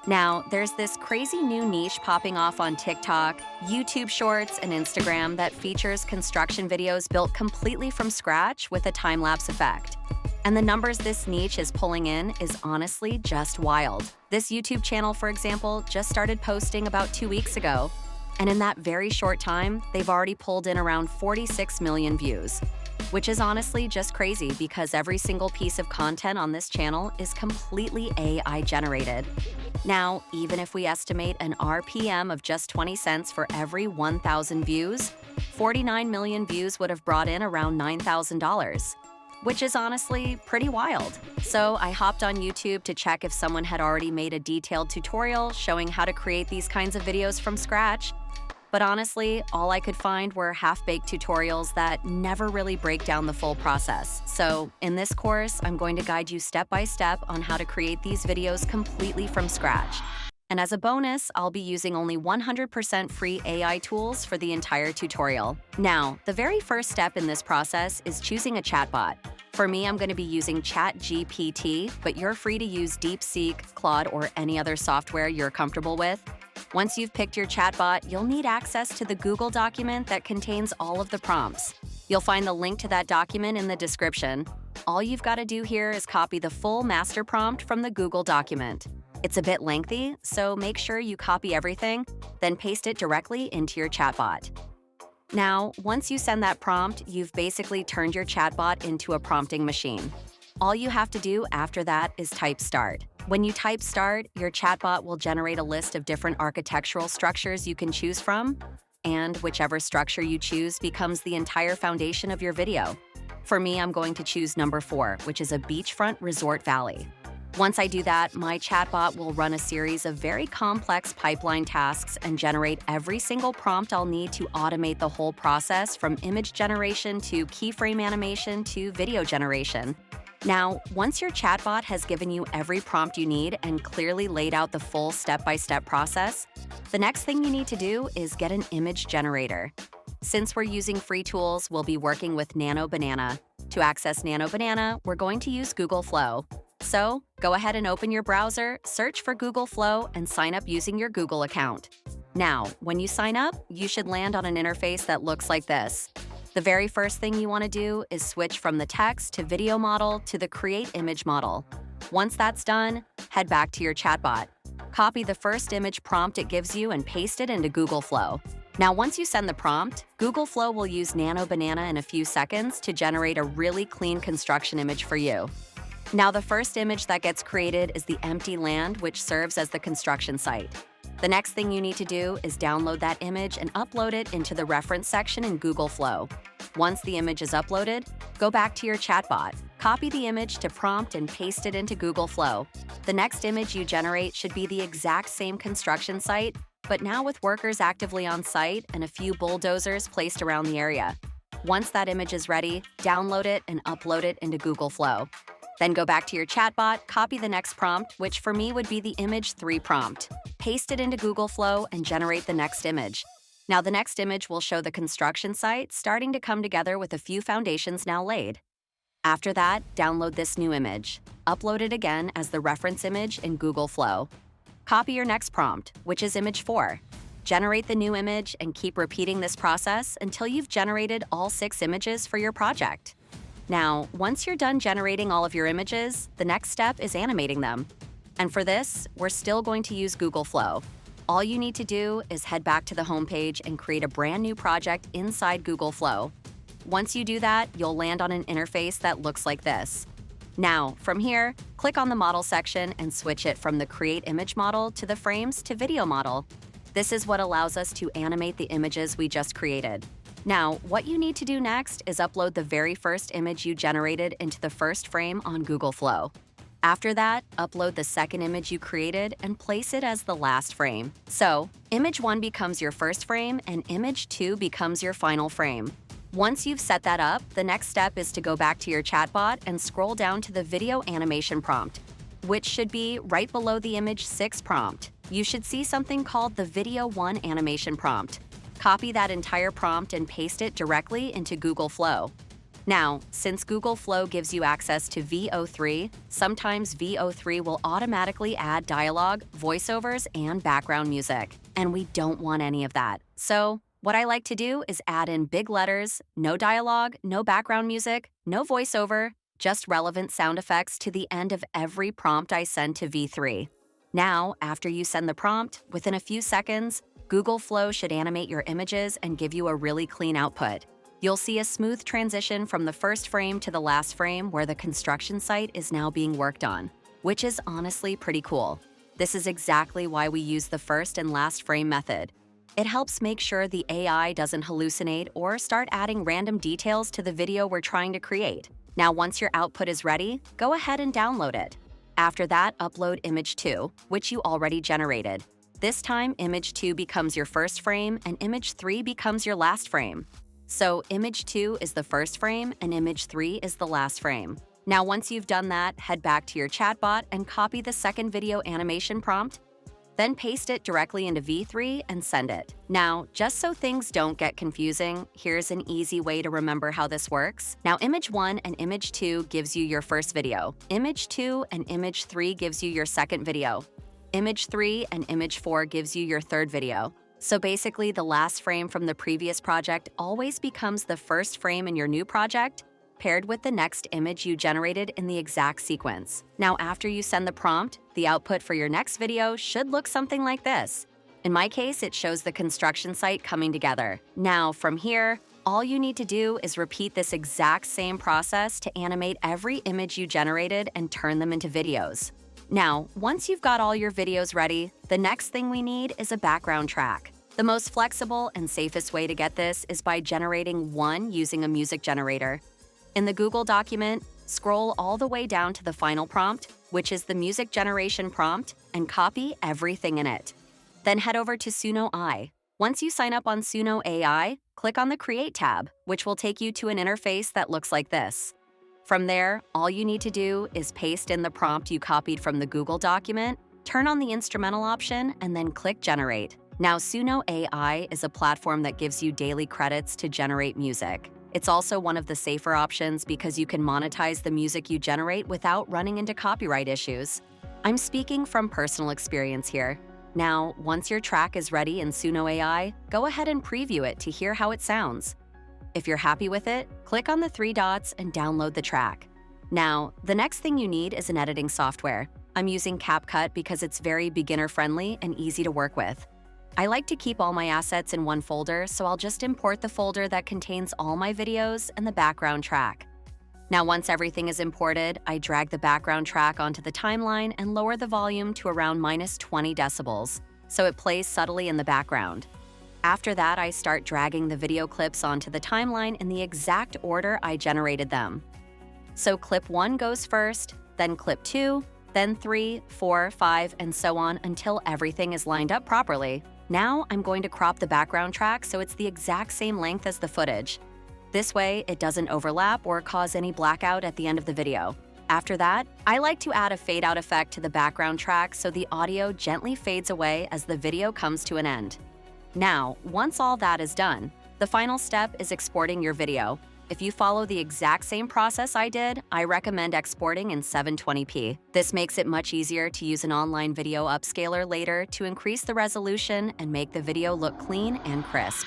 Now, there's this crazy new niche popping off on TikTok, YouTube Shorts, and Instagram that features construction videos built completely from scratch with a time lapse effect. And the numbers this niche is pulling in is honestly just wild. This YouTube channel, for example, just started posting about 2 weeks ago. And in that very short time, they've already pulled in around 46 million views, which is honestly just crazy because every single piece of content on this channel is completely AI generated. Now, even if we estimate an RPM of just 20 cents for every 1,000 views, 49 million views would have brought in around $9,000, which is honestly pretty wild. So I hopped on YouTube to check if someone had already made a detailed tutorial showing how to create these kinds of videos from scratch. But honestly, all I could find were half-baked tutorials that never really break down the full process. So in this course, I'm going to guide you step by step on how to create these videos completely from scratch. And as a bonus, I'll be using only 100% free AI tools for the entire tutorial. Now, the very first step in this process is choosing a chatbot. For me, I'm going to be using ChatGPT, but you're free to use DeepSeek, Claude, or any other software you're comfortable with. Once you've picked your chatbot, you'll need access to the Google document that contains all of the prompts. You'll find the link to that document in the description. All you've got to do here is copy the full master prompt from the Google document. It's a bit lengthy, so make sure you copy everything, then paste it directly into your chatbot. Now, once you send that prompt, you've basically turned your chatbot into a prompting machine. All you have to do after that is type start. When you type start, your chatbot will generate a list of different architectural structures you can choose from, and whichever structure you choose becomes the entire foundation of your video. For me, I'm going to choose number 4, which is a beachfront resort valley. Once I do that, my chatbot will run a series of very complex pipeline tasks and generate every single prompt I'll need to automate the whole process from image generation to keyframe animation to video generation. Now, once your chatbot has given you every prompt you need and clearly laid out the full step-by-step process, the next thing you need to do is get an image generator. Since we're using free tools, we'll be working with Nano Banana. To access Nano Banana, we're going to use Google Flow. So, go ahead and open your browser, search for Google Flow, and sign up using your Google account. Now, when you sign up, you should land on an interface that looks like this. The very first thing you want to do is switch from the text to video model to the create image model. Once that's done, head back to your chatbot. Copy the first image prompt it gives you and paste it into Google Flow. Now, once you send the prompt, Google Flow will use Nano Banana in a few seconds to generate a really clean construction image for you. Now, the first image that gets created is the empty land, which serves as the construction site. The next thing you need to do is download that image and upload it into the reference section in Google Flow. Once the image is uploaded, go back to your chatbot, copy the image to prompt and paste it into Google Flow. The next image you generate should be the exact same construction site, but now with workers actively on site and a few bulldozers placed around the area. Once that image is ready, download it and upload it into Google Flow. Then go back to your chatbot, copy the next prompt, which for me would be the image 3 prompt. Paste it into Google Flow and generate the next image. Now the next image will show the construction site starting to come together with a few foundations now laid. After that, download this new image. Upload it again as the reference image in Google Flow. Copy your next prompt, which is image 4. Generate the new image and keep repeating this process until you've generated all 6 images for your project. Now, once you're done generating all of your images, the next step is animating them. And for this, we're still going to use Google Flow. All you need to do is head back to the homepage and create a brand new project inside Google Flow. Once you do that, you'll land on an interface that looks like this. Now, from here, click on the model section and switch it from the Create Image model to the Frames to Video model. This is what allows us to animate the images we just created. Now, what you need to do next is upload the very first image you generated into the first frame on Google Flow. After that, upload the second image you created and place it as the last frame. So, image 1 becomes your first frame and image 2 becomes your final frame. Once you've set that up, the next step is to go back to your chatbot and scroll down to the video animation prompt, which should be right below the image 6 prompt. You should see something called the Video 1 animation prompt. Copy that entire prompt and paste it directly into Google Flow. Now, since Google Flow gives you access to VO3, sometimes VO3 will automatically add dialogue, voiceovers, and background music. And we don't want any of that. So, what I like to do is add in big letters, no dialogue, no background music, no voiceover, just relevant sound effects to the end of every prompt I send to V3. Now, after you send the prompt, within a few seconds, Google Flow should animate your images and give you a really clean output. You'll see a smooth transition from the first frame to the last frame where the construction site is now being worked on, which is honestly pretty cool. This is exactly why we use the first and last frame method. It helps make sure the AI doesn't hallucinate or start adding random details to the video we're trying to create. Now, once your output is ready, go ahead and download it. After that, upload image 2, which you already generated. This time, image 2 becomes your first frame and image 3 becomes your last frame. So image 2 is the first frame and image 3 is the last frame. Now, once you've done that, head back to your chatbot and copy the second video animation prompt. Then paste it directly into V3 and send it. Now, just so things don't get confusing, here's an easy way to remember how this works. Now, image 1 and image 2 gives you your first video. Image 2 and image 3 gives you your second video. Image 3 and image 4 gives you your third video. So basically, the last frame from the previous project always becomes the first frame in your new project, paired with the next image you generated in the exact sequence. Now, after you send the prompt, the output for your next video should look something like this. In my case, it shows the construction site coming together. Now, from here, all you need to do is repeat this exact same process to animate every image you generated and turn them into videos. Now, once you've got all your videos ready, the next thing we need is a background track. The most flexible and safest way to get this is by generating one using a music generator. In the Google document, scroll all the way down to the final prompt, which is the music generation prompt, and copy everything in it. Then head over to Suno AI. Once you sign up on Suno AI, click on the Create tab, which will take you to an interface that looks like this. From there, all you need to do is paste in the prompt you copied from the Google document, turn on the instrumental option, and then click Generate. Now, Suno AI is a platform that gives you daily credits to generate music. It's also one of the safer options because you can monetize the music you generate without running into copyright issues. I'm speaking from personal experience here. Now, once your track is ready in Suno AI, go ahead and preview it to hear how it sounds. If you're happy with it, click on the 3 dots and download the track. Now, the next thing you need is an editing software. I'm using CapCut because it's very beginner-friendly and easy to work with. I like to keep all my assets in one folder, so I'll just import the folder that contains all my videos and the background track. Now, once everything is imported, I drag the background track onto the timeline and lower the volume to around -20 decibels, so it plays subtly in the background. After that, I start dragging the video clips onto the timeline in the exact order I generated them. So clip 1 goes first, then clip 2, then 3, 4, 5, and so on until everything is lined up properly. Now, I'm going to crop the background track so it's the exact same length as the footage. This way, it doesn't overlap or cause any blackout at the end of the video. After that, I like to add a fade-out effect to the background track so the audio gently fades away as the video comes to an end. Now, once all that is done, the final step is exporting your video. If you follow the exact same process I did, I recommend exporting in 720p. This makes it much easier to use an online video upscaler later to increase the resolution and make the video look clean and crisp.